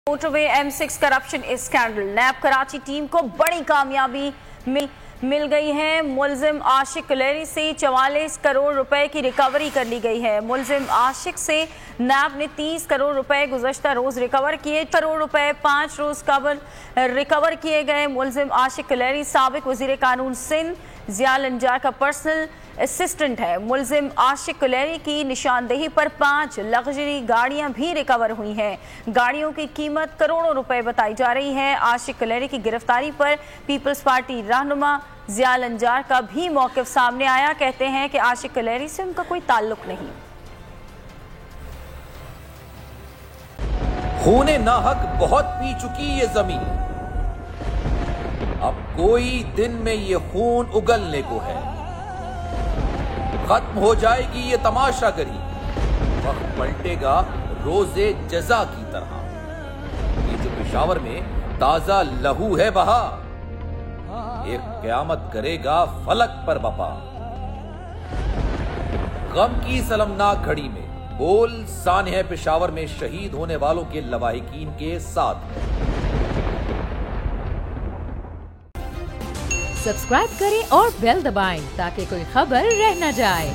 Motorway M6 corruption scandal. NAB Karachi team को बड़ी कामयाबी मिल गई है। मुलजिम आशिक कुलैरी से 44 करोड़ रुपए की रिकवरी कर ली गई है। मुलजिम आशिक से नैब ने 30 करोड़ रुपए गुज़श्ता रोज रिकवर किए। करोड़ रुपए 5 रोज कबल रिकवर किए गए। मुलजिम आशिक कुलैरी साबिक वज़ीर कानून सिंध ज़िया लंजार का पर्सनल असिस्टेंट है। मुलजिम आशिक कुलैरी की निशानदेही पर 5 लग्जरी गाड़ियां भी रिकवर हुई हैं। गाड़ियों की कीमत करोड़ों रुपए बताई जा रही है। आशिक कुलैरी की गिरफ्तारी पर पीपल्स पार्टी रहनुमा ज़िया लंजार का भी मौक़िफ़ सामने आया। कहते हैं कि आशिक कुलैरी से उनका कोई ताल्लुक नहीं। खूने नाहक बहुत पी चुकी ये जमीन, अब कोई दिन में ये खून उगलने को है। खत्म हो जाएगी ये तमाशागरी, वक्त पलटेगा रोजे जजा की तरह। ये जो पेशावर में ताजा लहू है बहा, एक क़यामत करेगा फलक पर बपा। गम की सलमनाक घड़ी में बोल सानिया पेशावर में शहीद होने वालों के लवाहिकीन के साथ। सब्सक्राइब करें और बेल दबाएं ताकि कोई खबर रह न जाए।